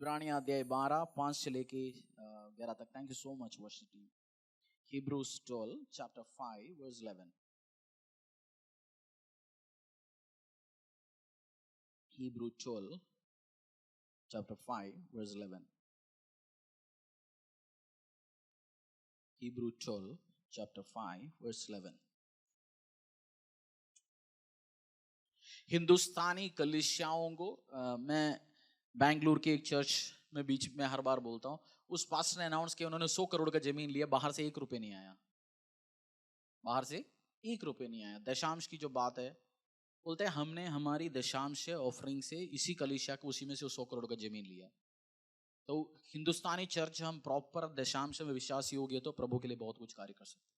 इब्रानी अध्याय 12 5 से लेके 11 तक. Thank you so much worship team. Hebrews 12 chapter 5 verse 11. Hebrew 12 chapter 5 verse 11. Hebrew 12 chapter 5 verse 11. हिंदुस्तानी कलीसियाओं को मैं बेंगलुरु के एक चर्च में बीच में हर बार बोलता हूँ. उस पास्टर ने अनाउंस किया उन्होंने 100 करोड़ का जमीन लिया, बाहर से 1 रुपए नहीं आया. बाहर से 1 रुपए नहीं आया. दशांश की जो बात है, बोलते हैं हमने हमारी दशांश से ऑफरिंग से इसी कलीसिया को उसी में से 100 करोड़ का जमीन लिया. तो हिंदुस्तानी चर्च हम प्रॉपर दशांश में विश्वासी हो गए तो प्रभु के लिए बहुत कुछ कार्य कर सकते.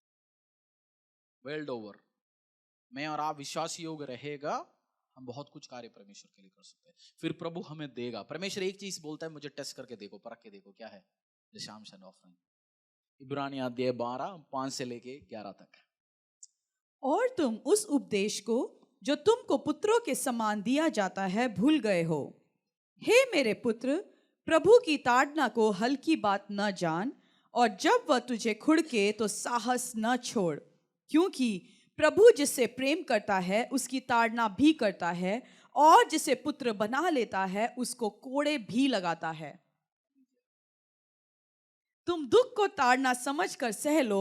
वर्ल्ड ओवर मैं और आप विश्वासी योग रहेगा, हम बहुत कुछ कार्य परमेश्वर के लिए कर सकते हैं. फिर प्रभु हमें देगा. परमेश्वर एक चीज बोलता है, मुझे टेस्ट करके देखो, परख के देखो, क्या है? दशांश एंड ऑफरिंग. इब्रानी अध्याय 12 5 से लेके 11 तक. और तुम उस उपदेश को जो तुमको पुत्रों के समान दिया जाता है भूल गए हो. हे मेरे पुत्र, प्रभु की ताड़ना को हल्की बात न जान, और जब वह तुझे खुड़के तो साहस न छोड़, क्योंकि प्रभु जिससे प्रेम करता है उसकी ताड़ना भी करता है, और जिसे पुत्र बना लेता है उसको कोड़े भी लगाता है. तुम दुख को ताड़ना समझकर सह लो.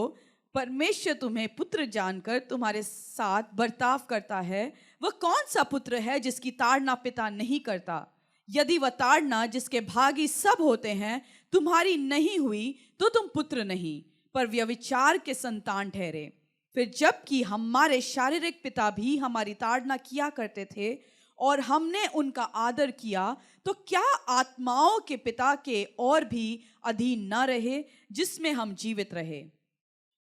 परमेश्वर तुम्हें पुत्र जानकर तुम्हारे साथ बर्ताव करता है. वह कौन सा पुत्र है जिसकी ताड़ना पिता नहीं करता? यदि वह ताड़ना जिसके भागी सब होते हैं तुम्हारी नहीं हुई तो तुम पुत्र नहीं, पर व्यभिचार के संतान ठहरे. फिर जबकि हमारे शारीरिक पिता भी हमारी ताड़ना किया करते थे और हमने उनका आदर किया, तो क्या आत्माओं के पिता के और भी अधीन न रहे जिसमें हम जीवित रहे?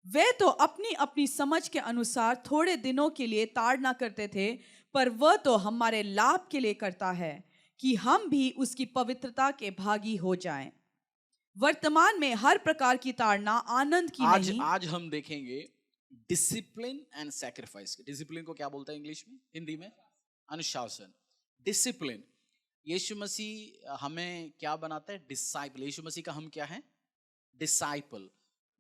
वे तो अपनी अपनी समझ के अनुसार थोड़े दिनों के लिए ताड़ना करते थे, पर वह तो हमारे लाभ के लिए करता है कि हम भी उसकी पवित्रता के भागी हो जाएं. वर्तमान में हर प्रकार की ताड़ना आनंद की नहीं. आज हम देखेंगे डिसिप्लिन एंड सैक्रिफाइस. डिसिप्लिन को क्या बोलता है इंग्लिश में, हिंदी में? अनुशासन. डिसिप्लिन. यीशु मसीह हमें क्या बनाता है? डिसाइपल. यीशु मसीह का हम क्या है? डिसाइपल.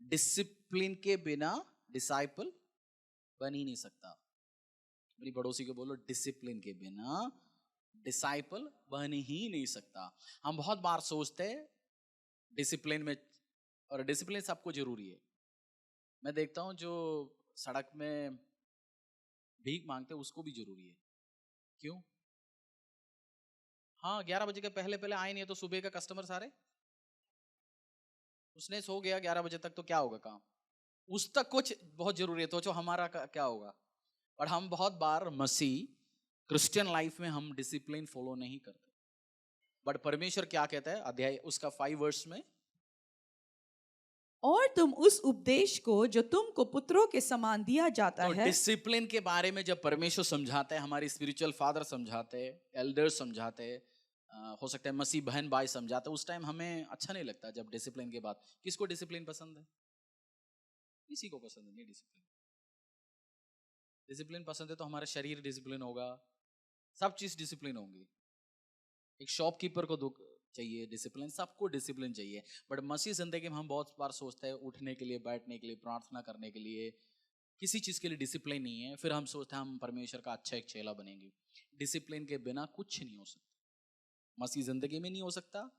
डिसिप्लिन के बिना डिसाइपल बन ही नहीं सकता. मेरी पड़ोसी को बोलो, डिसिप्लिन के बिना डिसाइपल बन ही नहीं सकता. हम बहुत बार सोचते हैं डिसिप्लिन में, और डिसिप्लिन सबको जरूरी है. मैं देखता हूं जो सड़क में भीख मांगते हैं उसको भी जरूरी है. क्यों? हाँ, 11 बजे के पहले पहले आए नहीं है तो सुबह का कस्टमर सारे, उसने सो गया 11 बजे तक तो क्या होगा काम? उस तक कुछ बहुत जरूरी है. तो जो हमारा क्या होगा? और हम बहुत बार मसीह क्रिश्चियन लाइफ में हम डिसिप्लिन फॉलो नहीं करते. बट परमेश्वर क्या कहता है अध्याय उसका 5 वर्स में? और तुम उस उपदेश को जो तुमको पुत्रों के समान दिया जाता है. डिसिप्लिन के बारे में जब परमेश्वर समझाते हैं, हमारे स्पिरिचुअल फादर समझाते हैं, एल्डर्स समझाते हैं, हो सकता है मसीह बहन भाई समझाते हैं, उस टाइम हमें अच्छा नहीं लगता. जब डिसिप्लिन के बाद, किसको डिसिप्लिन पसंद है? किसी को पसंद नहीं डिसिप्लिन. डिसिप्लिन पसंद है तो हमारा शरीर डिसिप्लिन होगा, सब चीज डिसिप्लिन होंगी. एक शॉपकीपर को चाहिए डिसिप्लिन, सबको डिसिप्लिन चाहिए. बट मसीह जिंदगी में हम बहुत बार सोचते हैं उठने के लिए, बैठने के लिए, प्रार्थना करने के लिए, किसी चीज के लिए डिसिप्लिन नहीं है. फिर हम सोचते हैं हम परमेश्वर का अच्छा एक चेला बनेंगे. डिसिप्लिन के बिना कुछ नहीं हो सकता. मसीह जिंदगी में नहीं हो सकता,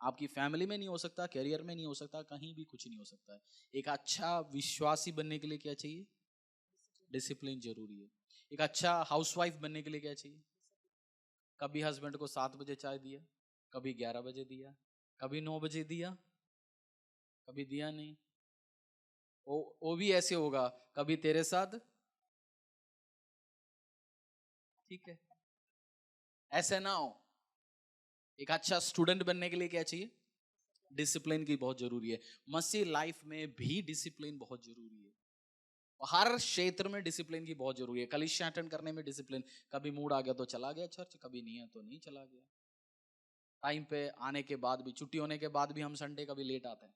आपकी फैमिली में नहीं हो सकता, करियर में नहीं हो सकता, कहीं भी कुछ नहीं हो सकता है. एक अच्छा विश्वासी बनने के लिए क्या चाहिए? डिसिप्लिन जरूरी है. एक अच्छा हाउसवाइफ बनने के लिए क्या चाहिए? कभी हस्बैंड को 7 बजे चाय दिया, कभी 11 बजे दिया, कभी 9 बजे दिया, कभी दिया नहीं. वो भी ऐसे होगा, कभी तेरे साथ, ठीक है, ऐसे ना हो. एक अच्छा स्टूडेंट बनने के लिए क्या चाहिए? डिसिप्लिन की बहुत जरूरी है. मसीह लाइफ में भी डिसिप्लिन बहुत जरूरी है. हर क्षेत्र में डिसिप्लिन की बहुत जरूरी है. कलीसिया अटेंड करने में डिसिप्लिन. कभी मूड आ गया तो चला गया चर्च, कभी नहीं है तो नहीं चला गया. टाइम पे आने के बाद भी, छुट्टी होने के बाद भी हम संडे कभी लेट आते हैं.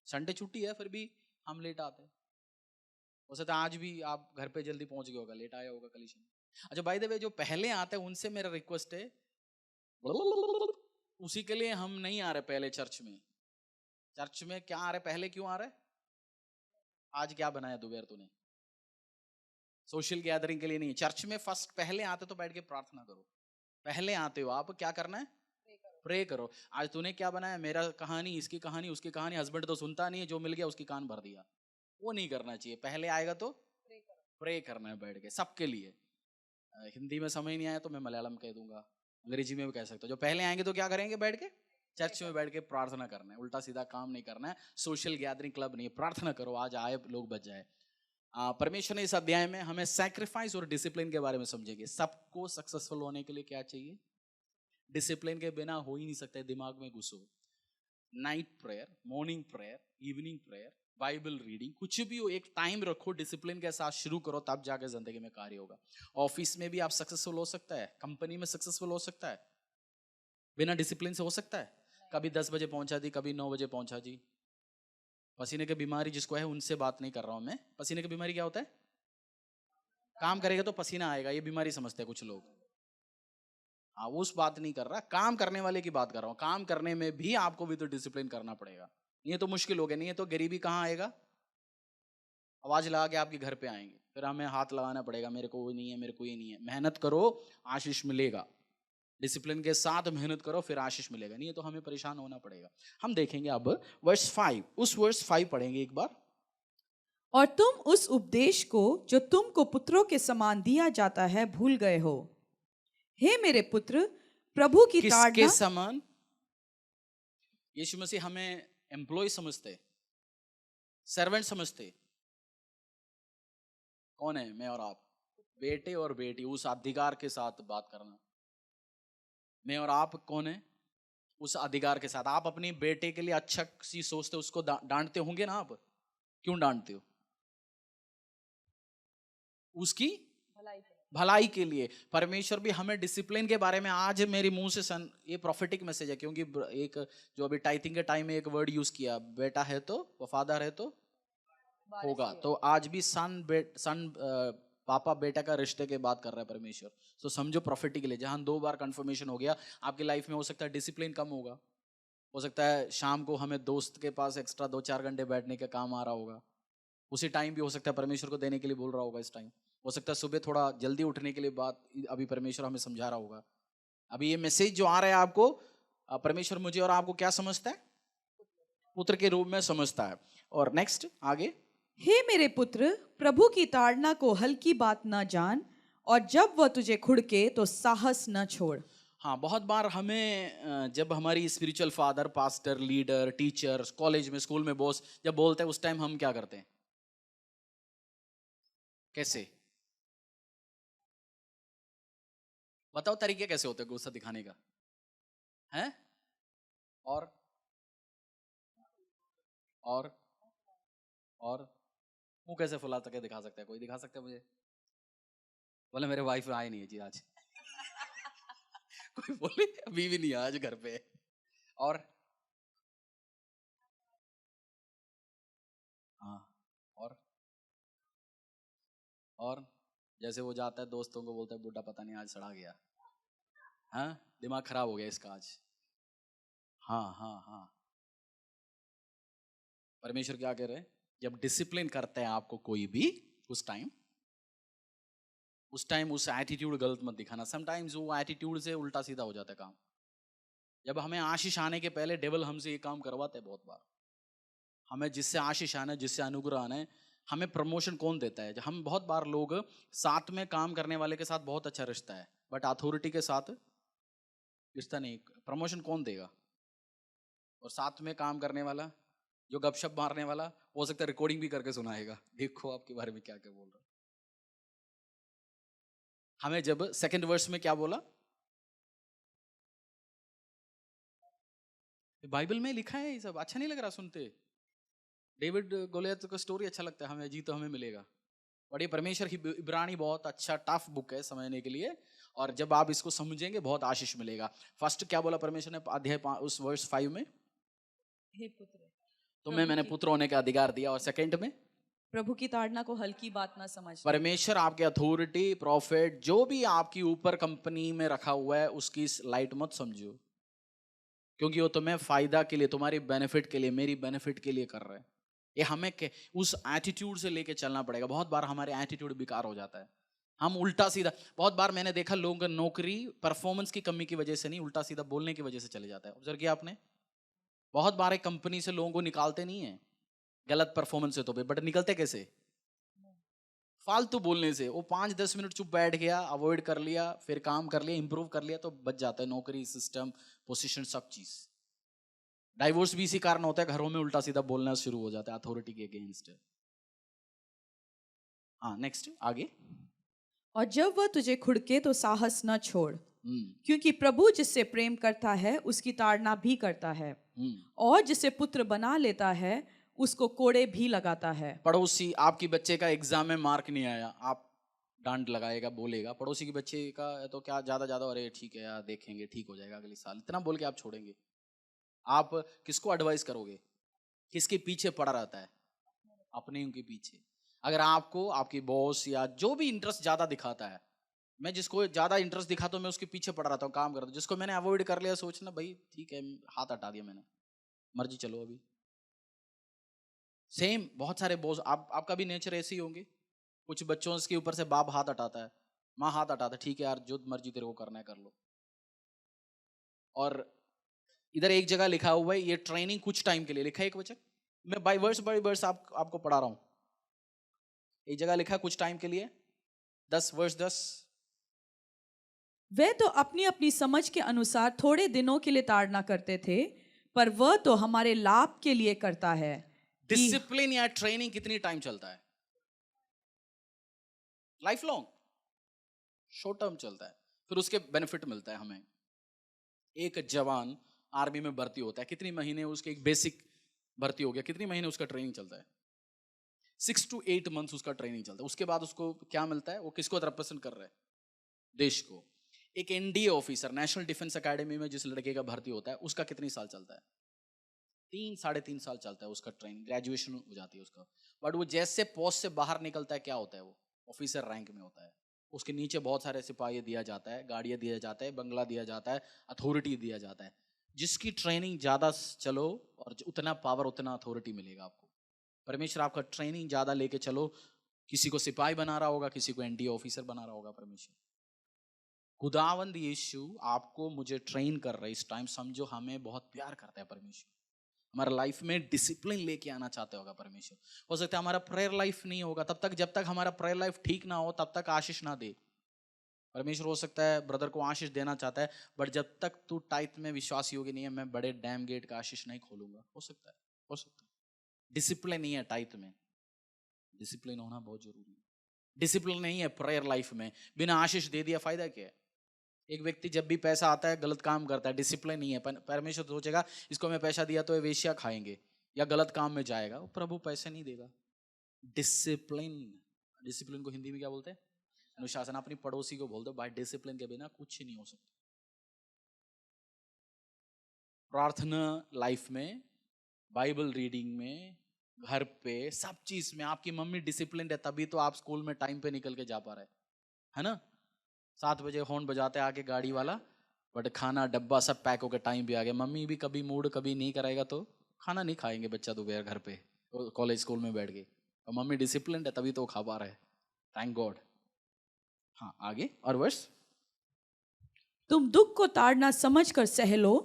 संडे छुट्टी है फिर भी हम लेट आते हैं. हो सकता है आज भी आप घर पे जल्दी पहुंच गए होगा, लेट आया होगा कलीसिया. अच्छा, बाय द वे जो पहले आते हैं उनसे मेरा रिक्वेस्ट है, उसी के लिए हम नहीं आ रहे पहले चर्च में। चर्च में क्या आ रहे पहले, क्यों आ रहे? आज क्या बनाया दोपहर तूने? सोशल गैदरिंग के लिए नहीं। चर्च में फर्स्ट पहले आते तो बैठ के प्रार्थना करो। पहले आते हो आप, क्या करना है? प्रे करो। आज तूने क्या बनाया? मेरा कहानी, इसकी कहानी, उसकी कहानी। हस्बैंड तो सुनता नहीं है, जो मिल गया उसकी कान भर दिया। वो नहीं करना चाहिए। पहले आएगा तो प्रे करना है बैठ के, सबके लिए। हिंदी में समझ नहीं आया तो मैं मलयालम कह दूंगा, अंग्रेजी में भी कह सकता हूँ। जो पहले आएंगे तो क्या करेंगे? बैठ के चर्च में बैठ के प्रार्थना करना है। उल्टा सीधा काम नहीं करना है। सोशल गैदरिंग क्लब नहीं है। प्रार्थना करो, आज आए लोग बच जाए। परमेश्वर ने इस अध्याय में हमें सैक्रिफाइस और डिसिप्लिन के बारे में समझेंगे। सबको सक्सेसफुल होने के लिए क्या चाहिए? डिसिप्लिन के बिना हो ही नहीं सकता। दिमाग में घुसो। Night prayer, morning prayer, evening prayer, Bible reading, कुछ भी हो, एक टाइम रखो, डिसिप्लिन के साथ शुरू करो, तब जाकर जिंदगी में कार्य होगा। ऑफिस में भी आप सक्सेसफुल हो सकता है, कंपनी में सक्सेसफुल हो सकता है, बिना डिसिप्लिन से हो सकता है? कभी 10 बजे पहुंचा जी, कभी 9 बजे पहुंचा जी। पसीने की बीमारी जिसको है उनसे बात नहीं कर रहा हूं मैं। पसीने की बीमारी क्या होता है? काम करेगा तो पसीना आएगा, ये बीमारी समझते हैं कुछ लोग। हाँ, उस बात नहीं कर रहा, काम करने वाले की बात कर रहा हूँ। काम करने में भी आपको भी तो डिसिप्लिन करना पड़ेगा। ये तो मुश्किल हो गया, नहीं है तो गरीबी कहाँ आएगा? आवाज लगा के आपके घर पे आएंगे, फिर हमें हाथ लगाना पड़ेगा, मेरे को वो नहीं है, मेरे को ये नहीं है। मेहनत करो, आशीष मिलेगा। डिसिप्लिन के साथ मेहनत करो, फिर आशीष मिलेगा। नहीं है तो हमें परेशान होना पड़ेगा। हम देखेंगे अब वर्स 5, उस वर्स 5 पढ़ेंगे एक बार। और तुम उस उपदेश को जो तुमको पुत्रों के समान दिया जाता है भूल गए हो। हे मेरे पुत्र, प्रभु की किसके ताड़ना। समान? यीशु मसीह हमें एम्प्लॉय समझते, सर्वेंट समझते। कौन है मैं और आप? बेटे और बेटी, उस अधिकार के साथ बात करना। मैं और आप कौन है? उस अधिकार के साथ। आप अपनी बेटे के लिए अच्छा सी सोचते, उसको डांटते होंगे ना आप? क्यों डांटते हो? उसकी भलाई के लिए। परमेश्वर भी हमें डिसिप्लिन के बारे में, आज मेरे मुंह से ये प्रोफेटिक मैसेज है, क्योंकि एक जो अभी टाइथिंग के टाइम में एक वर्ड यूज किया, बेटा है तो वफादार है तो होगा। तो आज भी सन पापा बेटा का रिश्ते के बात कर रहा है परमेश्वर। तो समझो प्रोफेटिकली, जहां 2 बार कंफर्मेशन हो गया आपकी लाइफ में, हो सकता है डिसिप्लिन कम होगा। हो सकता है शाम को हमें दोस्त के पास एक्स्ट्रा 2-4 घंटे बैठने का काम आ रहा होगा। उसी टाइम भी हो सकता है परमेश्वर को देने के लिए बोल रहा होगा इस टाइम। हो सकता है सुबह थोड़ा जल्दी उठने के लिए बात अभी परमेश्वर हमें समझा रहा होगा। अभी ये मैसेज जो आ रहा है आपको, परमेश्वर मुझे और आपको क्या समझता है? पुत्र के रूप में समझता है। और नेक्स्ट आगे, हे मेरे पुत्र, प्रभु की ताड़ना को हल्की बात ना जान, और जब वह तुझे खुड़के तो साहस न छोड़। हाँ, बहुत बार हमें जब हमारी spiritual father, pastor, leader, teacher, college में, स्कूल में बॉस जब बोलते हैं, उस टाइम हम क्या करते हैं? कैसे? बताओ तरीके कैसे होते हैं गुस्सा दिखाने का? है? और और और मुंह कैसे फुला सके दिखा सकता है? कोई दिखा सकता है मुझे? बोले मेरे वाइफ आए नहीं है जी आज। कोई बोले अभी भी नहीं आज घर पे। और हाँ, और जैसे वो जाता है दोस्तों को बोलता है बूढ़ा पता नहीं आज सड़ा गया, हाँ दिमाग खराब हो गया इसका आज। हाँ हाँ हाँ, परमेश्वर क्या कह रहे हैं? जब डिसिप्लिन करते हैं आपको कोई भी, उस टाइम उस एटीट्यूड गलत मत दिखाना। समटाइम्स वो एटीट्यूड से उल्टा सीधा हो जाता है काम। जब हमें आशीष आने के पहले डेविल हमसे ये काम करवाता है बहुत बार। हमें जिससे आशीष आना है, जिससे अनुग्रह आना है, हमें प्रमोशन कौन देता है? हम बहुत बार लोग साथ में काम करने वाले के साथ बहुत अच्छा रिश्ता है, बट अथॉरिटी के साथ रिश्ता नहीं। प्रमोशन कौन देगा? और साथ में काम करने वाला, जो गपशप मारने वाला, हो सकता है रिकॉर्डिंग भी करके सुनाएगा, देखो आपके बारे में क्या क्या बोल रहा। हमें जब सेकंड वर्स में क्या बोला? बाइबल में लिखा है ये सब, अच्छा नहीं लग रहा सुनते? डेविड गोलियत का स्टोरी अच्छा लगता है हमें, जी तो हमें मिलेगा। और ये परमेश्वर की इब्रानी बहुत अच्छा टफ बुक है समझने के लिए, और जब आप इसको समझेंगे बहुत आशीष मिलेगा। फर्स्ट क्या बोला परमेश्वर ने अध्याय उस वर्स 5 में? हे पुत्र, तुम्हें मैंने पुत्र होने का अधिकार दिया। और सेकंड में, प्रभु की ताड़ना को हल्की बात ना समझ। परमेश्वर आपके अथॉरिटी, प्रॉफिट, जो भी आपकी ऊपर कंपनी में रखा हुआ है, उसकी लाइट मत समझो। क्योंकि वो तुम्हें फायदा के लिए, तुम्हारी बेनिफिट के लिए, मेरी बेनिफिट के लिए कर रहा है। ये हमें उस एटीट्यूड से लेके चलना पड़ेगा। बहुत बार हमारे एटीट्यूड बेकार हो जाता है, हम उल्टा सीधा, बहुत बार मैंने देखा लोगों का नौकरी परफॉर्मेंस की कमी की वजह से नहीं, उल्टा सीधा बोलने की वजह से चले जाता है। ऑब्जर्व किया आपने? बहुत बार एक कंपनी से लोगों को निकालते नहीं है गलत परफॉर्मेंस से, तो बट निकलते कैसे? फालतू बोलने से। वो 5-10 मिनट चुप बैठ गया, अवॉइड कर लिया, फिर काम कर लिया, इंप्रूव कर लिया, तो बच जाता है नौकरी, सिस्टम, पोजीशन, सब चीज। डाइवोर्स भी इसी कारण होता है, घरों में उल्टा सीधा बोलना शुरू हो जाता है अथॉरिटी के अगेंस्ट। हाँ, नेक्स्ट आगे। और जब वह तुझे खुड़के तो साहस न छोड़, क्योंकि प्रभु जिससे प्रेम करता है उसकी ताड़ना भी करता है, और जिसे पुत्र बना लेता है उसको कोड़े भी लगाता है। पड़ोसी, आपकी बच्चे का एग्जाम में मार्क नहीं आया, आप डांट लगाएगा, बोलेगा। पड़ोसी के बच्चे का तो क्या ज्यादा अरे ठीक है यार, देखेंगे, ठीक हो जाएगा अगले साल, इतना बोल के आप छोड़ेंगे? आप किसको एडवाइस करोगे? किसके पीछे पड़ा रहता है? अपने उनके पीछे। अगर आपको आपकी बॉस या जो भी इंटरेस्ट ज्यादा दिखाता है, मैं जिसको ज्यादा इंटरेस्ट दिखाता हूँ मैं उसके पीछे पड़ा रहता हूँ, काम करता हूँ। जिसको मैंने अवॉइड कर लिया, सोचना भाई ठीक है, हाथ हटा दिया मैंने, मर्जी चलो अभी। सेम बहुत सारे बॉस, आपका भी नेचर ऐसे ही होंगे। कुछ बच्चों के ऊपर से बाप हाथ हटाता है, माँ हाथ हटाता है, ठीक है यार जो मर्जी तेरे को करना है कर लो। और इधर एक जगह लिखा हुआ है ये ट्रेनिंग कुछ टाइम के लिए, लिखा है एक वचन, मैं बाय वर्स आपको पढ़ा रहा हूं। एक जगह लिखा है कुछ टाइम के लिए, 10 वे तो अपनी अपनी समझ के अनुसार थोड़े दिनों के लिए ताड़ना करते थे, पर वह तो हमारे लाभ के लिए करता है। डिसिप्लिन या ट्रेनिंग कितनी टाइम चलता है? लाइफ लॉन्ग, शॉर्ट टर्म चलता है, फिर उसके बेनिफिट मिलता है हमें। एक जवान आर्मी में भर्ती होता है, कितनी महीने उसके, एक बेसिक भर्ती हो गया, कितनी महीने उसका ट्रेनिंग चलता है? 6 to 8 मंथ्स उसका ट्रेनिंग चलता है। उसके बाद उसको क्या मिलता है? वो किसको रिप्रेजेंट कर रहा है? देश को। एक NDA officer, national defence academy में जिस लड़के का भर्ती होता है, उसका कितनी साल चलता है? 3-3.5 साल चलता है उसका ट्रेनिंग, ग्रेजुएशन हो जाती है उसका। बट वो जैसे पोस्ट से बाहर निकलता है, क्या होता है? वो ऑफिसर रैंक में होता है। उसके नीचे बहुत सारे सिपाही दिया जाता है, गाड़ियां दिया जाता है, बंगला दिया जाता है, अथॉरिटी दिया जाता है। जिसकी ट्रेनिंग ज्यादा चलो और उतना पावर, उतना अथॉरिटी मिलेगा आपको। परमेश्वर आपका ट्रेनिंग ज्यादा लेके चलो, किसी को सिपाही बना रहा होगा, किसी को एनडीए ऑफिसर बना रहा होगा परमेश्वर। खुदावंद यीशु आपको मुझे ट्रेन कर रहा है इस टाइम, समझो हमें बहुत प्यार करता है परमेश्वर। हमारा लाइफ में डिसिप्लिन लेके आना चाहते होगा परमेश्वर। हो सकता है हमारा प्रेयर लाइफ नहीं होगा तब तक, जब तक हमारा प्रेयर लाइफ ठीक ना हो तब तक आशीष ना दे परमेश्वर। हो सकता है ब्रदर को आशीष देना चाहता है, बट जब तक तू टाइट में विश्वास योग्य नहीं है, मैं बड़े डैम गेट का आशीष नहीं खोलूंगा। हो सकता है, हो सकता है। डिसिप्लिन नहीं है टाइट में, डिसिप्लिन होना बहुत जरूरी है। डिसिप्लिन नहीं है प्रेयर लाइफ में, बिना आशीष दे दिया फायदा क्या है? एक व्यक्ति जब भी पैसा आता है गलत काम करता है, डिसिप्लिन नहीं है। परमेश्वर सोचेगा इसको मैं पैसा दिया तो ये वेश्या खाएंगे या गलत काम में जाएगा, वो प्रभु पैसे नहीं देगा। डिसिप्लिन, डिसिप्लिन को हिंदी में क्या बोलते हैं? अनुशासन। अपनी पड़ोसी को बोल दो भाई डिसिप्लिन के बिना कुछ नहीं हो सकता। प्रार्थना लाइफ में, बाइबल रीडिंग में, घर पे, सब चीज में आपकी मम्मी डिसिप्लिन है, तभी तो आप स्कूल में टाइम पे निकल के जा पा रहे है ना। 7 बजे हॉर्न बजाते आके गाड़ी वाला, बट खाना डब्बा सब पैक होकर टाइम पे आ गया। मम्मी भी कभी मूड कभी नहीं करेगा तो खाना नहीं खाएंगे बच्चा दोपहर घर पे, कॉलेज स्कूल में बैठ के। और मम्मी डिसिप्लिन है तभी तो खा पा रहे हैं, थैंक गॉड। हाँ आगे और वर्स। तुम दुख को ताड़ना समझकर सह लो,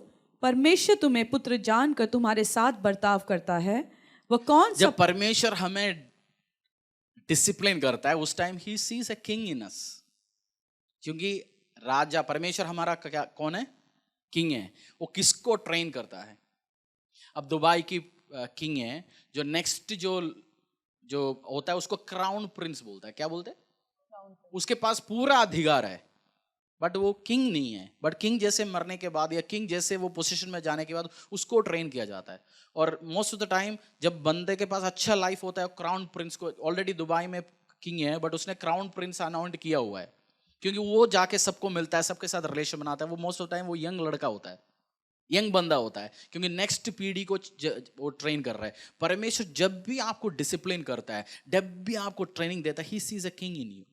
परमेश्वर तुम्हें पुत्र जानकर तुम्हारे साथ बर्ताव करता है। वह कौन सा? जब परमेश्वर हमें डिसिप्लिन करता है उस टाइम ही sees a king in us. क्योंकि राजा परमेश्वर हमारा क्या कौन है? किंग है। वो किसको ट्रेन करता है? अब दुबई की किंग है, जो नेक्स्ट जो होता है उसको क्राउन प्रिंस बोलता है। क्या बोलते हैं? उसके पास पूरा अधिकार है, बट वो किंग नहीं है। बट किंग जैसे मरने के बाद या किंग जैसे वो पोजीशन में जाने के बाद उसको ट्रेन किया जाता है। और मोस्ट ऑफ द टाइम जब बंदे के पास अच्छा लाइफ होता है, क्राउन प्रिंस को, ऑलरेडी दुबई में किंग है बट उसने क्राउन प्रिंस अनाउंस किया हुआ है, क्योंकि वो जाके सबको मिलता है, सबके साथ रिलेशन बनाता है। वो मोस्ट ऑफ टाइम वो यंग लड़का होता है, यंग बंदा होता है, क्योंकि नेक्स्ट पीढ़ी को वो ट्रेन कर रहा है। परमेश्वर जब भी आपको डिसिप्लिन करता है, जब भी आपको ट्रेनिंग देता है, ही sees a king in you.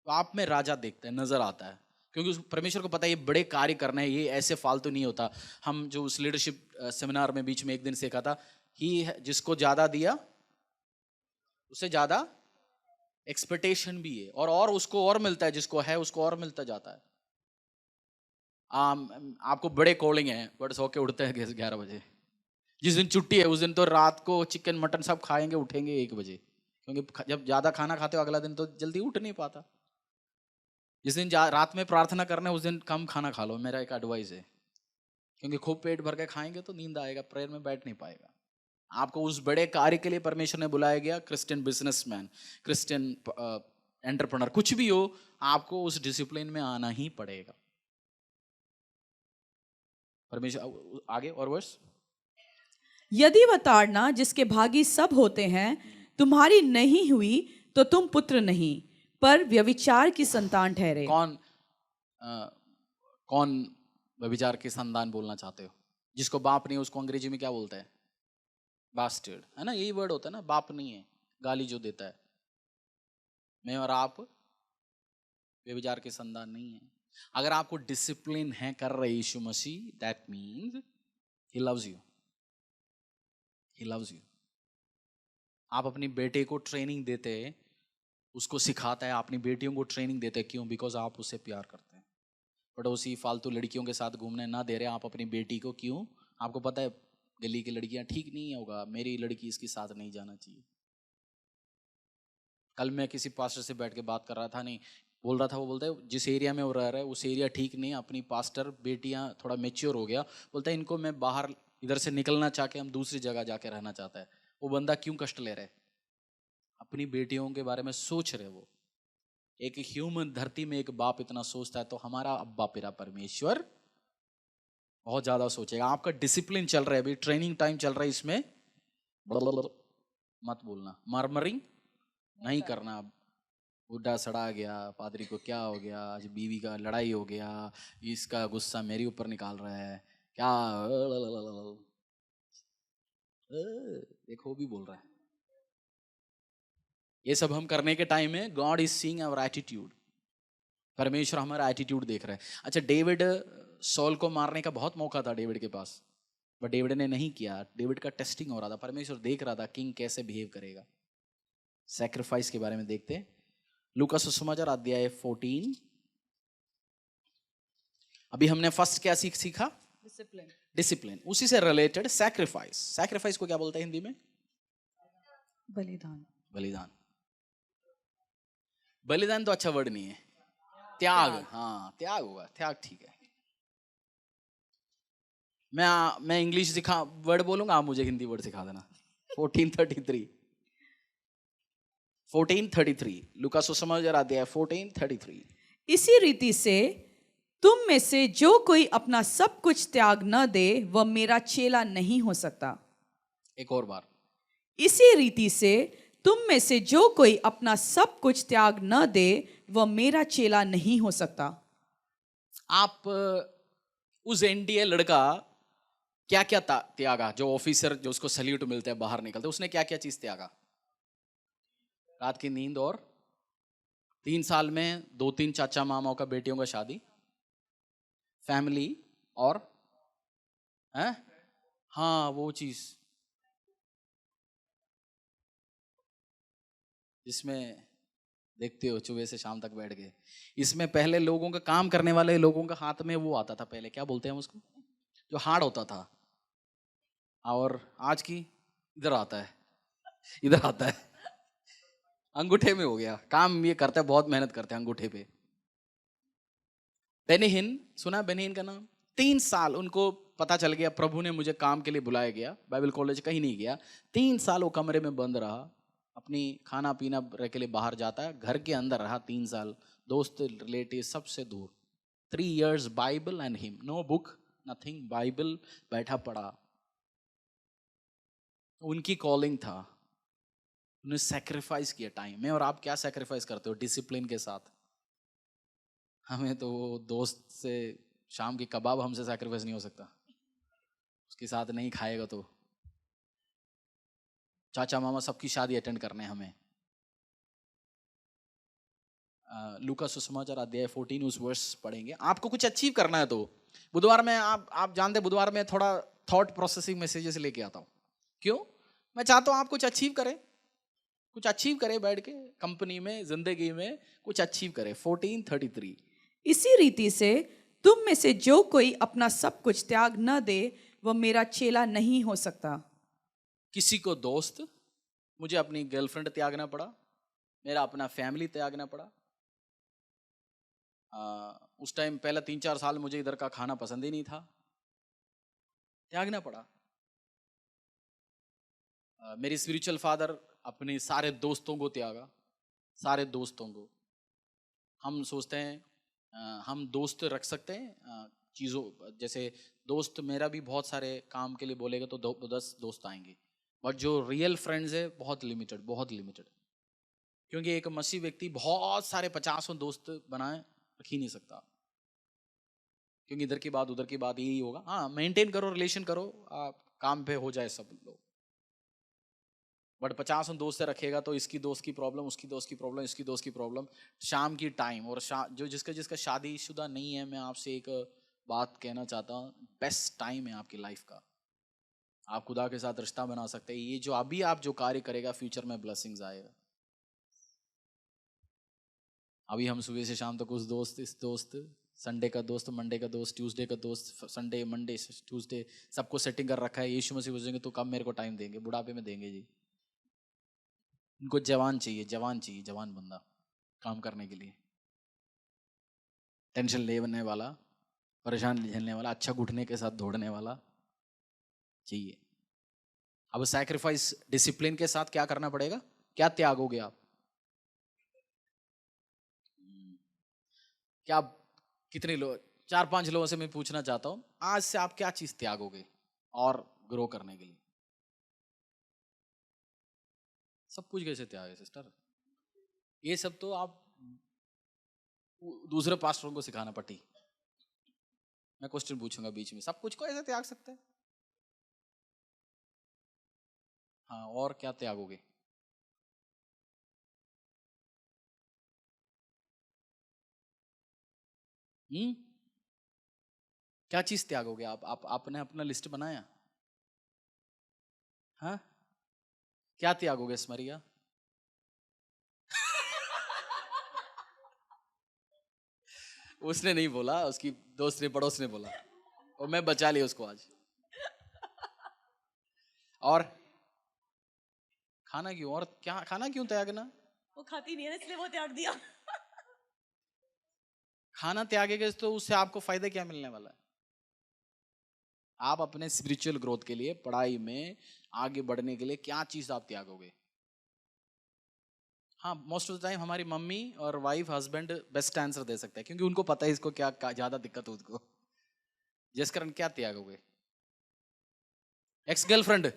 तो आप में राजा देखता है, नजर आता है। क्योंकि परमेश्वर को पता है ये बड़े कार्य करना है, ये ऐसे फालतू नहीं होता। हम जो उस लीडरशिप सेमिनार में बीच में एक दिन सीखा था, ही जिसको ज्यादा दिया उससे ज्यादा एक्सपेक्टेशन भी है, और उसको और मिलता है, जिसको है उसको और मिलता जाता है। आपको बड़े कॉलिंग है, बट सो के उठते हैं 11 बजे। जिस दिन छुट्टी है उस दिन तो रात को चिकन मटन सब खाएंगे, उठेंगे 1 बजे, क्योंकि जब ज्यादा खाना खाते हो अगला दिन तो जल्दी उठ नहीं पाता। जिस दिन रात में प्रार्थना करना है उस दिन कम खाना खा लो, मेरा एक एडवाइस है, क्योंकि खूब पेट भर के खाएंगे तो नींद आएगा, प्रेयर में बैठ नहीं पाएगा। आपको उस बड़े कार्य के लिए परमेश्वर ने बुलाया गया, क्रिश्चियन बिजनेसमैन, क्रिश्चियन एंटरप्रेन्योर, कुछ भी हो, आपको उस डिसिप्लिन में आना ही पड़ेगा। परमेश्वर आगे और वर्ष, यदि वह ताड़ना जिसके भागी सब होते हैं तुम्हारी नहीं हुई तो तुम पुत्र नहीं पर व्यभिचार की संतान ठहरे। कौन व्यभिचार की संतान बोलना चाहते हो? जिसको बाप नहीं, उसको अंग्रेजी में क्या बोलता है? बास्टर्ड, है ना, यही वर्ड होता है ना, बाप नहीं है, गाली जो देता है। मैं और आप व्यभिचार की संतान नहीं है। अगर आपको डिसिप्लिन है कर रहे Yeshu Masih, that means he loves you, he loves you. आप अपनी बेटे को ट्रेनिंग देते, उसको सिखाता है, अपनी बेटियों को ट्रेनिंग देते, क्यों? बिकॉज आप उससे प्यार करते हैं। पड़ोसी फालतू लड़कियों के साथ घूमने ना दे रहे आप अपनी बेटी को, क्यों? आपको पता है गली की लड़कियां ठीक नहीं होगा, मेरी लड़की इसके साथ नहीं जाना चाहिए। कल मैं किसी पास्टर से बैठ के बात कर रहा था, नहीं बोल रहा था, वो बोलता है जिस एरिया में वो रह रहा है उस एरिया ठीक नहीं, अपनी पास्टर बेटियां थोड़ा मेच्योर हो गया, बोलता है इनको मैं बाहर इधर से निकलना चाह के हम दूसरी जगह जाके रहना चाहता है। वो बंदा क्यों कष्ट ले रहा है? अपनी बेटियों के बारे में सोच रहे। वो एक ह्यूमन धरती में एक बाप इतना सोचता है, तो हमारा अब्बा पिता परमेश्वर बहुत ज्यादा सोचेगा। आपका डिसिप्लिन चल रहा है अभी, ट्रेनिंग टाइम चल रहा है, इसमें मत बोलना, मरमरिंग नहीं करना। बुढ़ा सड़ा गया, पादरी को क्या हो गया, आज बीवी का लड़ाई हो गया, इसका गुस्सा मेरे ऊपर निकाल रहा है क्या, देखो भी बोल रहा है। ये सब हम करने के टाइम में God is seeing our attitude, परमेश्वर हमारा एटीट्यूड देख रहा है। अच्छा, डेविड सॉल को मारने का बहुत मौका था डेविड के पास, बट डेविड ने नहीं किया। डेविड का टेस्टिंग हो रहा था, परमेश्वर देख रहा था किंग कैसे बिहेव करेगा। सैक्रिफाइस के बारे में देखते हैं, लूका सुसमाचार अध्याय 14। अभी हमने फर्स्ट क्या सीखा? डिसिप्लिन। डिसिप्लिन, उसी से रिलेटेड सैक्रिफाइस। सैक्रिफाइस को क्या बोलते हैं हिंदी में? बलिदान। बलिदान। बलिदान तो अच्छा वर्ड नहीं है, त्याग। हाँ, त्याग होगा, त्याग ठीक है। मैं इंग्लिश सिखा वर्ड बोलूंगा, आप मुझे हिंदी वर्ड सिखा देना। 1433 लूका सुसमाचार अध्याय 14:33। इसी रीति से तुम में से जो कोई अपना सब कुछ त्याग न दे वह मेरा चेला नहीं हो सकता। एक और बार, इसी रीति से तुम में से जो कोई अपना सब कुछ त्याग न दे वह मेरा चेला नहीं हो सकता। आप उस एनडीए लड़का क्या क्या त्यागा? जो ऑफिसर जो उसको सल्यूट मिलता है बाहर निकलते, उसने क्या क्या चीज त्यागा? रात की नींद, और 3 साल में 2-3 चाचा मामाओं का बेटियों का शादी, फैमिली, और है हाँ वो चीज जिसमें देखते हो सुबह से शाम तक बैठ गए। इसमें पहले लोगों का, काम करने वाले लोगों का हाथ में वो आता था, पहले क्या बोलते हैं उसको, जो हार्ड होता था, और आज की इधर आता है, इधर आता है, अंगूठे में हो गया काम। ये करते हैं, बहुत मेहनत करते हैं अंगूठे पे। बेनिहिन, सुना बेनिहिन का नाम? 3 साल उनको पता चल गया प्रभु ने मुझे काम के लिए बुलाया गया, बाइबल कॉलेज कहीं नहीं गया। 3 साल वो कमरे में बंद रहा, अपनी खाना पीना के लिए बाहर जाता है, घर के अंदर रहा 3 साल, दोस्त रिलेटिव सबसे दूर। 3 years Bible and him, no book nothing, Bible बैठा पड़ा। उनकी कॉलिंग था, उन्हें सैक्रिफाइस किया टाइम में। और आप क्या सैक्रिफाइस करते हो डिसिप्लिन के साथ? हमें तो दोस्त से शाम की कबाब हमसे सैक्रिफाइस नहीं हो सकता, उसके साथ नहीं खाएगा तो। चाचा मामा सबकी शादी अटेंड करने हमें, लूका सुसमाचार अध्याय 14 उस वर्ष पढ़ेंगे। आपको कुछ अचीव करना है तो बुधवार में आप जानते हैं, बुधवार में थोड़ा थॉट प्रोसेसिंग मैसेजेस लेके आता हूँ। क्यों? मैं चाहता हूँ आप कुछ अचीव करें, कुछ अचीव करें, बैठ के कंपनी में, जिंदगी में कुछ अचीव करें। 14:33। इसी रीति से तुम में से जो कोई अपना सब कुछ त्याग न दे वह मेरा चेला नहीं हो सकता। किसी को दोस्त, मुझे अपनी गर्लफ्रेंड त्यागना पड़ा, मेरा अपना फैमिली त्यागना पड़ा। उस टाइम पहला 3-4 साल मुझे इधर का खाना पसंद ही नहीं था, त्यागना पड़ा। मेरी स्पिरिचुअल फादर अपने सारे दोस्तों को त्यागा, सारे दोस्तों को। हम सोचते हैं हम दोस्त रख सकते हैं चीज़ों, जैसे दोस्त मेरा भी बहुत सारे काम के लिए बोलेगा तो 10 दोस्त आएंगे, बट जो रियल फ्रेंड्स है बहुत लिमिटेड, बहुत लिमिटेड। क्योंकि एक मसीह व्यक्ति बहुत सारे 50 दोस्त बनाए रख ही नहीं सकता, क्योंकि इधर की बात उधर की बात यही होगा। हाँ, मेंटेन करो, रिलेशन करो, आप काम पे हो जाए सब लोग, बट 50 दोस्त से रखेगा तो इसकी दोस्त की प्रॉब्लम, उसकी दोस्त की प्रॉब्लम, इसकी दोस्त की प्रॉब्लम। शाम की टाइम और जो जिसका शादीशुदा नहीं है, मैं आपसे एक बात कहना चाहता हूँ, बेस्ट टाइम है आपकी लाइफ का। आप खुदा के साथ रिश्ता बना सकते हैं। ये जो अभी आप जो कार्य करेगा, फ्यूचर में ब्लेसिंग्स आएगा। अभी हम सुबह से शाम तक उस दोस्त, इस दोस्त, संडे का दोस्त, मंडे का दोस्त, ट्यूसडे का दोस्त, संडे मंडे ट्यूसडे सबको सेटिंग कर रखा है। यीशु मसीह पूछेंगे तो कब मेरे को टाइम देंगे? बुढ़ापे में देंगे जी। इनको जवान चाहिए, जवान चाहिए, जवान बंदा काम करने के लिए, टेंशन लेने वाला, परेशान झेलने वाला, अच्छा घुटने के साथ दौड़ने वाला चाहिए। अब सैक्रिफाइस डिसिप्लिन के साथ क्या करना पड़ेगा? क्या त्यागोगे आप? क्या कितने लोग, 4-5 लोगों से मैं पूछना चाहता हूं, आज से आप क्या चीज त्यागोगे और ग्रो करने के लिए? सब कुछ कैसे त्यागे सिस्टर? ये सब तो आप दूसरे पास्टरों को सिखाना पड़ी। मैं क्वेश्चन पूछूंगा बीच में, सब कुछ को ऐसे त्याग सकते हैं? हाँ, और क्या त्यागोगे? हम्म क्या चीज त्यागोगे आप आपने अपना लिस्ट बनाया? हाँ, क्या त्यागोगे स्मरिया? उसने नहीं बोला, उसकी दोस्त ने, पड़ोस ने बोला, और मैं बचा लिया उसको आज। और खाना क्यों? और क्या खाना क्यों त्यागना? वो खाती नहीं है इसलिए वो त्याग दिया। खाना त्यागेगा तो उससे आपको फायदा क्या मिलने वाला है? आप अपने स्पिरिचुअल ग्रोथ के लिए, पढ़ाई में आगे बढ़ने के लिए क्या चीज आप त्यागोगे? हाँ, मोस्ट ऑफ द टाइम हमारी मम्मी और वाइफ, हस्बैंड बेस्ट आंसर दे सकते हैं, क्योंकि उनको पता है इसको क्या ज्यादा दिक्कत हो उसको। जिस कारण क्या त्यागोगे? Ex girlfriend?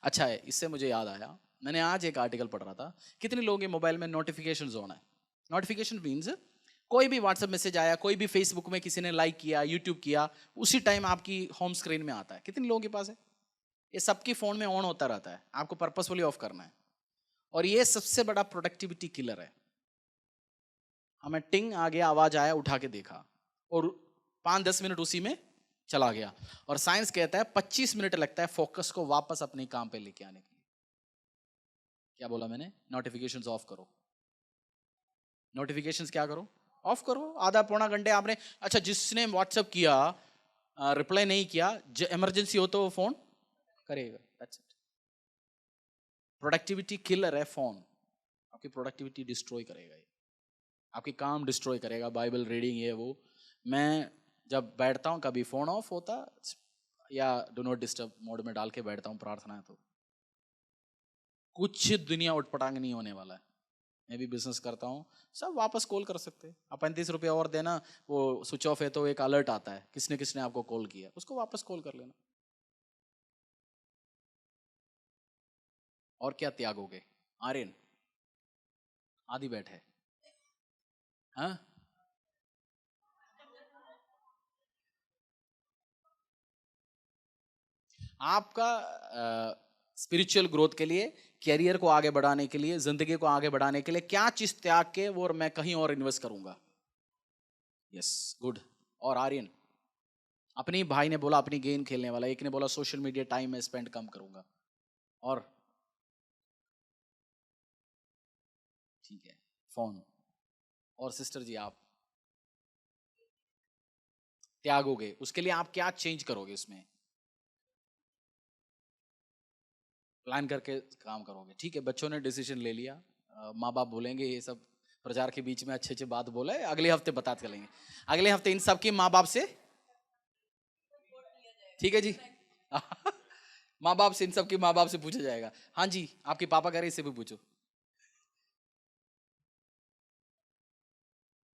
अच्छा है, इससे मुझे याद आया, मैंने आज एक आर्टिकल पढ़ रहा था। कितने लोगों के मोबाइल में नोटिफिकेशन ऑन है? नोटिफिकेशन मीन्स कोई भी व्हाट्सएप मैसेज आया, कोई भी फेसबुक में किसी ने लाइक किया, यूट्यूब किया, उसी टाइम आपकी होम स्क्रीन में आता है। कितने लोगों के पास है? ये सबकी फोन में ऑन होता रहता है, आपको पर्पसफुली ऑफ करना है। और ये सबसे बड़ा प्रोडक्टिविटी किलर है। हमें टिंग आ गया, आवाज आया, उठा के देखा और 5-10 मिनट उसी में चला गया। और साइंस कहता है 25 मिनट लगता है फोकस को वापस अपने काम पे लेके आने के लिए। क्या बोला मैंने? नोटिफिकेशंस ऑफ करो। नोटिफिकेशंस क्या करो? ऑफ करो। आधा पौना घंटे आपने, अच्छा जिसने व्हाट्सएप किया, रिप्लाई नहीं किया, इमरजेंसी हो तो वो फोन करेगा। That's it. प्रोडक्टिविटी किलर है फोन। आपकी प्रोडक्टिविटी डिस्ट्रॉय करेगा ये, आपकी काम डिस्ट्रॉय करेगा। बाइबल रीडिंग ये वो। मैं जब बैठता हूँ, कभी फोन ऑफ होता या डू नॉट डिस्टर्ब मोड में डाल के बैठता हूँ प्रार्थना है, तो कुछ दुनिया उठपटांग नहीं होने वाला है। मैं भी बिजनेस करता हूँ, सब वापस कॉल कर सकते हैं। आप 35 रुपया और देना, वो स्विच ऑफ है तो एक अलर्ट आता है, किसने किसने आपको कॉल किया, उसको वापस कॉल कर लेना। और क्या त्यागोगे? आर्यन आदि बैठे, हाँ? आपका स्पिरिचुअल ग्रोथ के लिए, कैरियर को आगे बढ़ाने के लिए, जिंदगी को आगे बढ़ाने के लिए क्या चीज त्याग के वो और मैं कहीं और इन्वेस्ट करूंगा। Yes, good. और आर्यन, अपनी भाई ने बोला अपनी गेम खेलने वाला, एक ने बोला सोशल मीडिया टाइम में स्पेंड कम करूंगा। और ठीक है, फोन। और सिस्टर जी, आप त्यागोगे, उसके लिए आप क्या चेंज करोगे? उसमें प्लान करके काम करोगे। ठीक है, बच्चों ने डिसीजन ले लिया, माँ बाप बोलेंगे ये सब प्रचार के बीच में अच्छे अच्छे बात बोला है, अगले हफ्ते बताते चलेंगे। अगले हफ्ते इन सब की माँ बाप से, ठीक है जी माँ बाप से, इन सब की माँ बाप से पूछा जाएगा। हाँ जी, आपके पापा कह रहे इससे भी पूछो।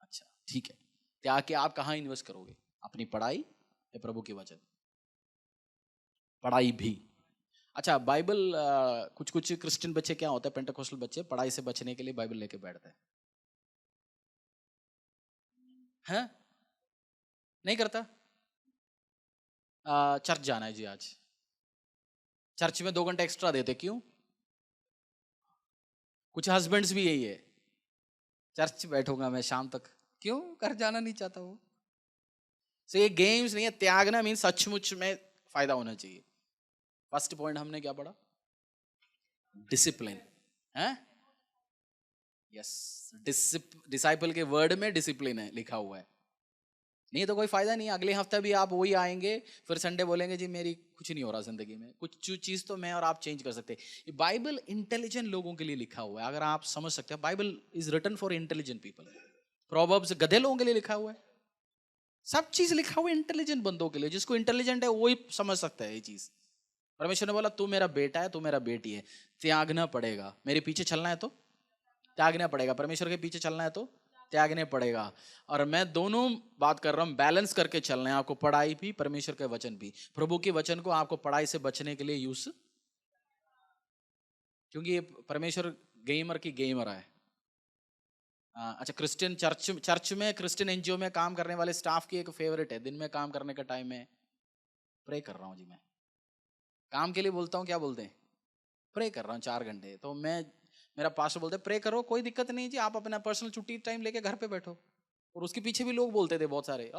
अच्छा, ठीक है। त्याग के आप कहाँ इन्वेस्ट करोगे? अपनी पढ़ाई या प्रभु के वचन? पढ़ाई भी। अच्छा, बाइबल, कुछ कुछ क्रिश्चियन बच्चे क्या होता है, पेंटेकोस्टल बच्चे पढ़ाई से बचने के लिए बाइबल लेके बैठते हैं। नहीं करता? चर्च जाना है जी आज, चर्च में 2 घंटे एक्स्ट्रा देते, क्यों? कुछ हस्बैंड्स भी यही है, चर्च बैठूंगा मैं शाम तक, क्यों? घर जाना नहीं चाहता वो। सो ये गेम्स नहीं है, त्यागना मीन सचमुच में फायदा होना चाहिए। फर्स्ट पॉइंट हमने क्या पढ़ा? डिसिप्लिन है। यस, डिसाइपल के वर्ड में डिसिप्लिन है लिखा हुआ है, नहीं तो कोई फायदा नहीं है। अगले हफ्ते भी आप वही आएंगे, फिर संडे बोलेंगे जी मेरी कुछ नहीं हो रहा जिंदगी में, कुछ चीज तो मैं और आप चेंज कर सकते हैं। ये बाइबल इंटेलिजेंट लोगों के लिए लिखा हुआ है, अगर आप समझ सकते हैं। Bible is written for intelligent people. Proverbs गधे लोगों के लिए लिखा हुआ है, सब चीज लिखा हुआ है इंटेलिजेंट बंदों के लिए। जिसको इंटेलिजेंट है वही समझ सकता है ये चीज। परमेश्वर ने बोला तू मेरा बेटा है, तू मेरा बेटी है, त्यागना पड़ेगा। मेरे पीछे चलना है तो त्यागना पड़ेगा, परमेश्वर के पीछे चलना है तो त्यागने पड़ेगा। और मैं दोनों बात कर रहा हूं, बैलेंस करके चलना है आपको, पढ़ाई भी, परमेश्वर के वचन भी। प्रभु के वचन को आपको पढ़ाई से बचने के लिए यूज, क्योंकि ये परमेश्वर गेमर की गेमर है। अच्छा, क्रिश्चियन चर्च में, क्रिश्चियन एनजीओ में काम करने वाले स्टाफ की एक फेवरेट है, दिन में काम करने का टाइम में प्रे कर रहा हूँ जी। मैं काम के लिए बोलता हूँ, क्या बोलते हैं? प्रे कर रहा हूँ 4 घंटे। तो मैं, मेरा पास्टर बोलते प्रे करो, कोई दिक्कत नहीं जी, आप अपना पर्सनल छुट्टी टाइम लेके घर पे बैठो। और उसके पीछे भी लोग बोलते थे बहुत सारे,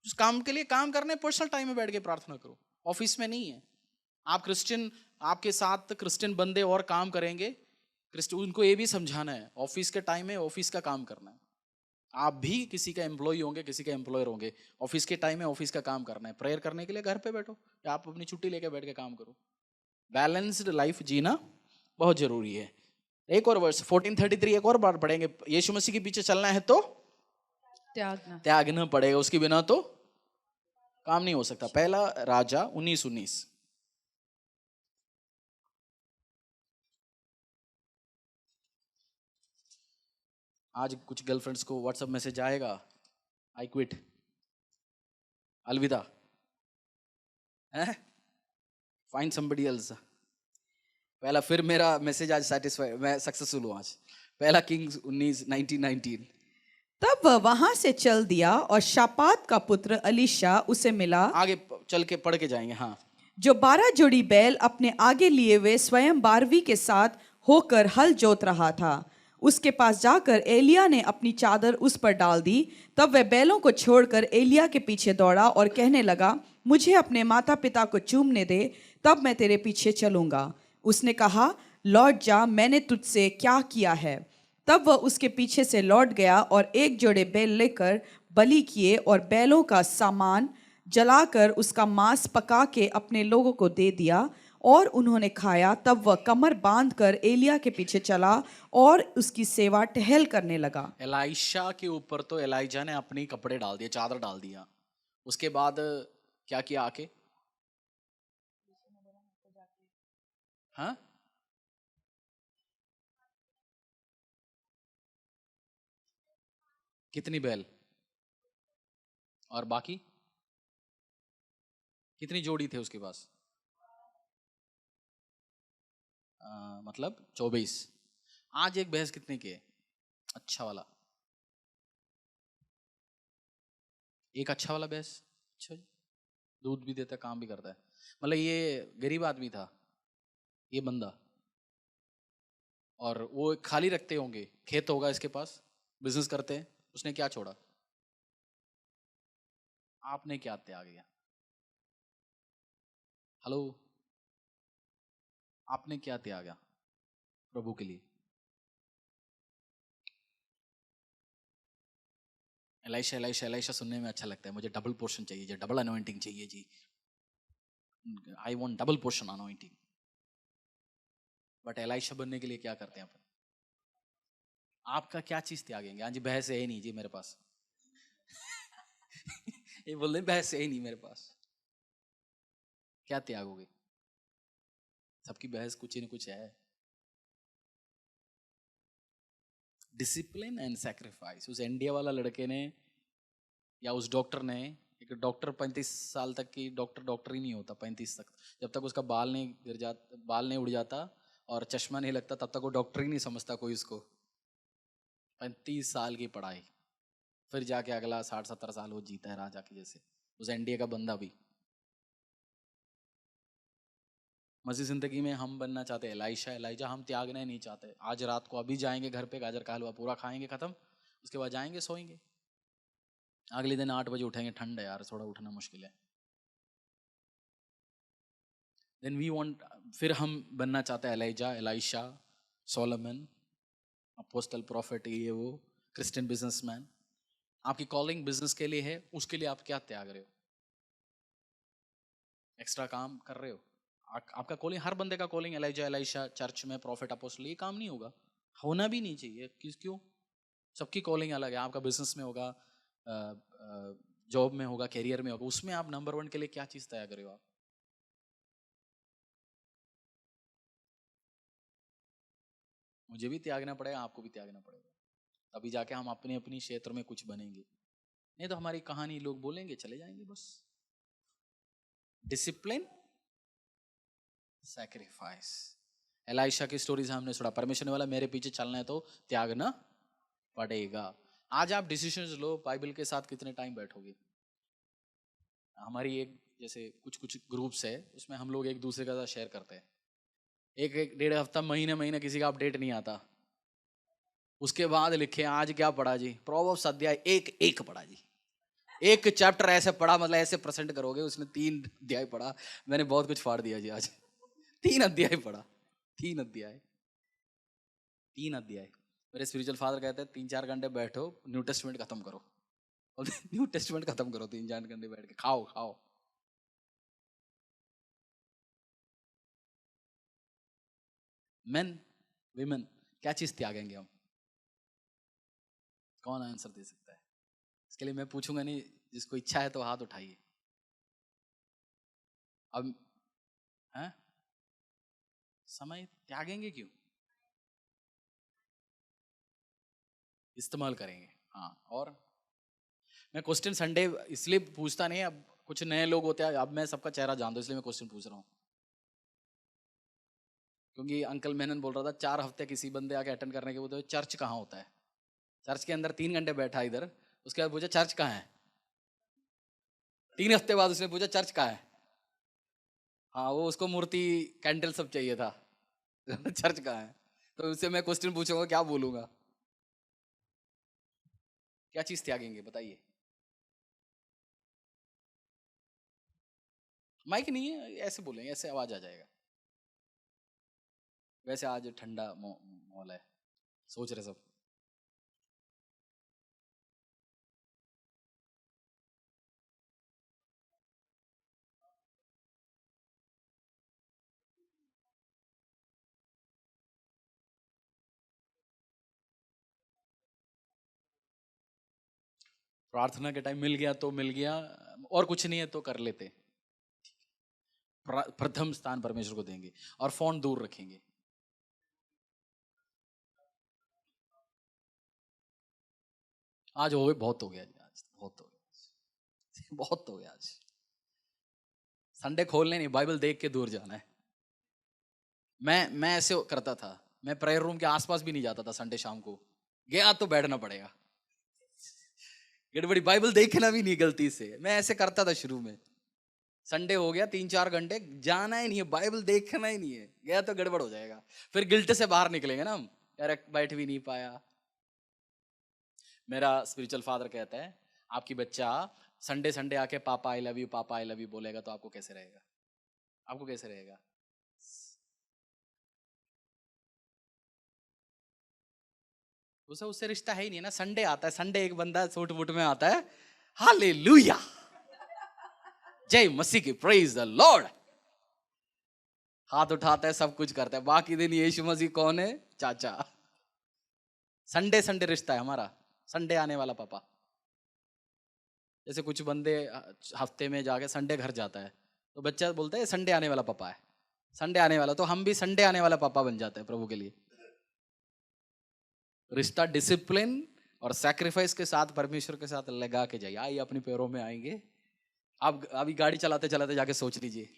उस काम के लिए काम करने, पर्सनल टाइम में बैठ के प्रार्थना करो, ऑफिस में नहीं है। आप क्रिश्चियन, आपके साथ क्रिश्चियन बंदे और काम करेंगे, क्रिश्चियन, उनको ये भी समझाना है ऑफिस के टाइम में ऑफिस का काम करना है। आप भी किसी का एम्प्लॉय होंगे, किसी का एम्प्लॉयर होंगे, ऑफिस के टाइम में ऑफिस का काम करना है। प्रेयर करने के लिए घर पे बैठो, या आप अपनी छुट्टी लेके बैठ के काम करो। बैलेंस्ड लाइफ जीना बहुत जरूरी है। एक और वर्स 1433 एक और बार पढ़ेंगे। यीशु मसीह के पीछे चलना है तो त्यागना पड़ेगा, उसके बिना तो काम नहीं हो सकता। पहला राजा 19:19। आज कुछ गर्लफ्रेंड्स को व्हाट्सएप मैसेज आएगा, आई क्विट, अलविदा, फाइंड समबडी एल्स। पहला, फिर मेरा मैसेज आज सेटिस्फाई, मैं सक्सेसफुल हूँ आज। पहला किंग्स 19:19। तब वह वहां से चल दिया और शापात का पुत्र अलीशा उसे मिला। आगे चल के पढ़ के जाएंगे। हाँ, जो 12 जोड़ी बैल अपने आगे लिए हुए स्वयं 12वीं के साथ होकर हल जोत रहा था। उसके पास जाकर एलिया ने अपनी चादर उस पर डाल दी। तब वह बैलों को छोड़कर एलिया के पीछे दौड़ा और कहने लगा, मुझे अपने माता पिता को चूमने दे, तब मैं तेरे पीछे चलूंगा। उसने कहा, लौट जा, मैंने तुझसे क्या किया है? तब वह उसके पीछे से लौट गया और एक जोड़े बैल लेकर बलि किए और बैलों का सामान जलाकर उसका मांस पका के अपने लोगों को दे दिया और उन्होंने खाया। तब वह कमर बांधकर एलिया के पीछे चला और उसकी सेवा टहल करने लगा। एलाइशा के ऊपर तो एलाइजा ने अपनी कपड़े डाल दिए, चादर डाल दिया। उसके बाद क्या किया आके? हाँ, कितनी बैल और बाकी कितनी जोड़ी थे उसके पास? मतलब 24। आज एक भैंस कितने की है? अच्छा वाला, एक अच्छा वाला भैंस। अच्छा जी, दूध भी देता है, काम भी करता है। मतलब ये गरीब आदमी था, ये बंदा, और वो खाली रखते होंगे, खेत होगा इसके पास, बिजनेस करते हैं, उसने क्या छोड़ा? आपने क्या त्याग किया? हेलो, आपने क्या त्यागा प्रभु के लिए? एलाइशा एलाइशा एलाइशा सुनने में अच्छा लगता है, मुझे डबल पोर्शन चाहिए जी, डबल अनॉइंटिंग चाहिए जी, I want double portion anointing. But Elisha बनने के लिए क्या करते हैं अपन? आपका क्या चीज त्यागेंगे? हाँ जी, बहस है ही नहीं जी मेरे पास। ये बोल रहे बहस है ही नहीं मेरे पास, क्या त्यागोगे? सबकी बहस कुछ ही न कुछ है। Discipline and sacrifice. उस इंडिया वाला लड़के ने या उस डॉक्टर ने, एक डॉक्टर 35 साल तक की डॉक्टर ही नहीं होता 35 तक, जब तक उसका बाल नहीं गिर जाता, बाल नहीं उड़ जाता और चश्मा नहीं लगता, तब तक वो डॉक्टर ही नहीं समझता कोई उसको। 35 साल की पढ़ाई, फिर जाके अगला 60-70 साल वो जीता है राजा की जैसे, उस एनडीए का बंदा भी। मसीह जिंदगी में हम बनना चाहते हैं एलाइशा एलाइजा, हम त्यागना ही नहीं चाहते। आज रात को अभी जाएंगे घर पे, गाजर का हलवा पूरा खाएंगे, खत्म, उसके बाद जाएंगे सोएंगे, अगले दिन 8 बजे उठेंगे, ठंड है यार थोड़ा उठना मुश्किल है। देन वी वांट, फिर हम बनना चाहते हैं Elijah Elisha Solomon, apostle prophet, ये वो क्रिश्चियन बिजनेसमैन। आपकी कॉलिंग बिजनेस के लिए है, उसके लिए आप क्या त्याग रहे हो? एक्स्ट्रा काम कर रहे हो? आपका कॉलिंग, हर बंदे का कॉलिंग एलाइजा एलाइशा चर्च में प्रॉफिट अपोस्टल, ये काम नहीं होगा, होना भी नहीं चाहिए। क्यों? सबकी कॉलिंग अलग है। आपका बिजनेस में होगा, जॉब में होगा, कैरियर में होगा, उसमें आप नंबर 1 के लिए क्या चीज तय कर रहे हो आप? मुझे भी त्यागना पड़ेगा, आपको भी त्यागना पड़ेगा, तभी जाके हम अपने अपनी क्षेत्र में कुछ बनेंगे, नहीं तो हमारी कहानी लोग बोलेंगे चले जाएंगे बस। Discipline, sacrifice. एलाइशा की स्टोरीज हमने सुना, परमेश्वर ने बोला मेरे पीछे चलना है तो त्यागना पड़ेगा। आज आप डिसीजंस लो, बाइबल के साथ कितने टाइम बैठोगे? हमारी एक जैसे कुछ कुछ ग्रुप्स है, उसमें हम लोग एक दूसरे का साथ शेयर करते हैं, एक एक डेढ़ हफ्ता, महीने महीने किसी का अपडेट नहीं आता। उसके बाद लिखे आज क्या पढ़ा जी, प्रोवर्ब्स अध्याय एक एक पढ़ा जी, एक चैप्टर ऐसे पढ़ा, मतलब ऐसे प्रेजेंट करोगे उसने 3 अध्याय पढ़ा, मैंने बहुत कुछ फाड़ दिया जी आज। 3 अध्याय पढ़ा, 3 अध्याय, 3 अध्याय। मेरे स्पिरिचुअल फादर कहते हैं 3-4 घंटे बैठो, न्यू टेस्टमेंट खत्म करो, न्यू टेस्टमेंट खत्म करो 3-4 घंटे बैठ के, खाओ खाओ। मेन, विमेन, क्या चीज त्यागेंगे हम? कौन आंसर दे सकता है? इसके लिए मैं पूछूंगा नहीं, जिसको इच्छा है तो हाथ उठाइए। अब है समय त्यागेंगे क्यों? इस्तेमाल करेंगे, हाँ। और मैं क्वेश्चन संडे इसलिए पूछता नहीं, अब कुछ नए लोग होते हैं, अब मैं सबका चेहरा जानता हूं, इसलिए मैं क्वेश्चन पूछ रहा हूँ। क्योंकि अंकल मेनन बोल रहा था 4 हफ्ते किसी बंदे आके अटेंड करने के बोलते, चर्च कहाँ होता है? चर्च के अंदर 3 घंटे बैठा इधर, उसके बाद पूछा चर्च कहाँ है? 3 हफ्ते बाद उसने पूछा चर्च कहाँ है? हाँ, वो उसको मूर्ति कैंडल सब चाहिए था। चर्च कहाँ है? तो उससे मैं क्वेश्चन पूछूंगा, क्या बोलूंगा? क्या चीज त्यागेंगे बताइए? माइक नहीं है, ऐसे बोलेंगे, ऐसे आवाज आ जाएगा। वैसे आज ठंडा मौल है, सोच रहे सब। प्रार्थना के टाइम मिल गया तो मिल गया, और कुछ नहीं है तो कर लेते, प्रथम स्थान परमेश्वर को देंगे और फोन दूर रखेंगे। आज हो गए, बहुत हो गया जी, आज बहुत हो गया, बहुत हो गया आज। संडे खोलने नहीं, बाइबल देख के दूर जाना है। मैं ऐसे करता था, मैं प्रेयर रूम के आसपास भी नहीं जाता था संडे शाम को, गया तो बैठना पड़ेगा, गड़बड़ी, बाइबल देखना भी नहीं गलती से, मैं ऐसे करता था शुरू में। संडे हो गया 3-4 घंटे, जाना ही नहीं है, बाइबल देखना ही नहीं है, गया तो गड़बड़ हो जाएगा, फिर गिल्ट से बाहर निकलेंगे ना हम, यार बैठ भी नहीं पाया। मेरा स्पिरिचुअल फादर कहता है, आपकी बच्चा संडे संडे आके पापा आई लव यू, पापा आई लव यू बोलेगा तो आपको कैसे रहेगा? आपको कैसे रहेगा? उसे उससे रिश्ता है ही नहीं ना। संडे आता है, संडे एक बंदा सूट बूट में आता है, हालेलुया, जय मसीह की, प्रेज द लॉर्ड, हाथ उठाता है, सब कुछ करता है, बाकी दिन यीशु मसीह कौन है? चाचा। संडे संडे रिश्ता है हमारा, संडे आने वाला पापा। जैसे कुछ बंदे हफ्ते में जाके संडे घर जाता है तो बच्चा बोलता है संडे आने वाला पापा है, संडे आने वाला, तो हम भी संडे आने वाला पापा बन जाते हैं प्रभु के लिए। रिश्ता डिसिप्लिन और सैक्रिफाइस के साथ परमेश्वर के साथ लगा के जाइए। आइए अपने पैरों में आएंगे। आप अभी गाड़ी चलाते चलाते जाके सोच लीजिए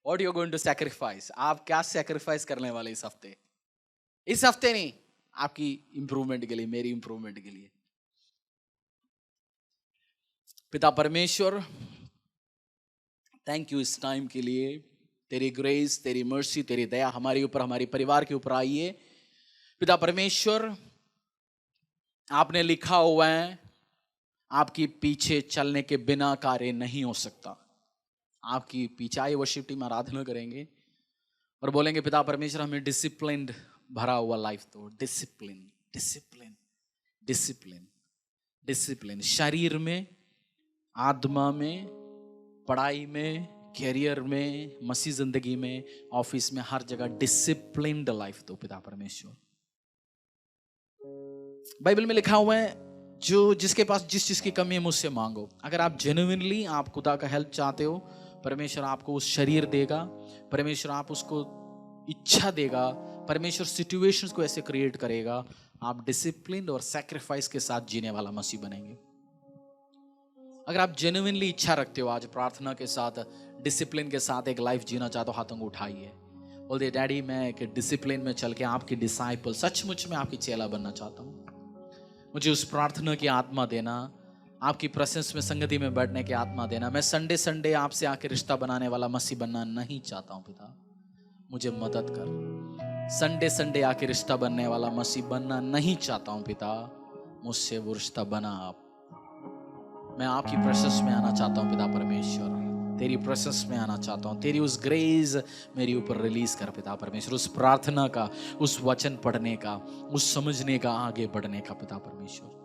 what you going to sacrifice. आप क्या सैक्रिफाइस करने वाले इस हफ्ते? इस हफ्ते नहीं, आपकी इंप्रूवमेंट के लिए, मेरी इंप्रूवमेंट के लिए। पिता परमेश्वर, थैंक यू इस टाइम के लिए। तेरी ग्रेस, तेरी मर्सी, तेरी दया हमारे ऊपर, हमारे परिवार के ऊपर आई है। पिता परमेश्वर, आपने लिखा हुआ है आपकी पीछे चलने के बिना कार्य नहीं हो सकता। आपकी पीछे आए वर्शिप टीम आराधना करेंगे और बोलेंगे पिता परमेश्वर हमें डिसिप्लिन भरा हुआ लाइफ दो। डिसिप्लिन, डिसिप्लिन, डिसिप्लिन, डिसिप्लिन, शरीर में, आत्मा में, पढ़ाई में, कैरियर में, मसीह जिंदगी में, ऑफिस में, हर जगह डिसिप्लिन्ड लाइफ दो पिता परमेश्वर। बाइबल में लिखा हुआ है जो जिसके पास जिस चीज की कमी है मुझसे मांगो। अगर आप जेन्युइनली आप खुदा का हेल्प चाहते हो, परमेश्वर आपको उस शरीर देगा, परमेश्वर आप उसको इच्छा देगा, परमेश्वर सिचुएशंस को ऐसे क्रिएट करेगा, आप डिसिप्लिन और सैक्रिफाइस के साथ जीने वाला मसीह बनेंगे। अगर आप जेन्युइनली इच्छा रखते हो आज प्रार्थना के साथ, डिसिप्लिन के साथ एक लाइफ जीना चाहते हो, हाथों को उठाइए, बोलते डैडी मैं एक डिसिप्लिन में चल के आपकी डिसाइपल, सचमुच में आपकी चेला बनना चाहता हूँ। मुझे उस प्रार्थना की आत्मा देना, आपकी प्रेजेंस में संगति में बैठने की आत्मा देना। मैं संडे संडे आपसे आके रिश्ता बनाने वाला मसीह बनना नहीं चाहता हूँ पिता, मुझे मदद कर। संडे संडे आके रिश्ता बनने वाला मसीह बनना नहीं चाहता हूँ पिता, मुझसे वो रिश्ता बना आप। मैं आपकी प्रेजेंस में आना चाहता हूँ पिता परमेश्वर, तेरी प्रेजेंस में आना चाहता हूँ। तेरी उस ग्रेस मेरे ऊपर रिलीज कर पिता परमेश्वर, उस प्रार्थना का, उस वचन पढ़ने का, उस समझने का, आगे बढ़ने का पिता परमेश्वर।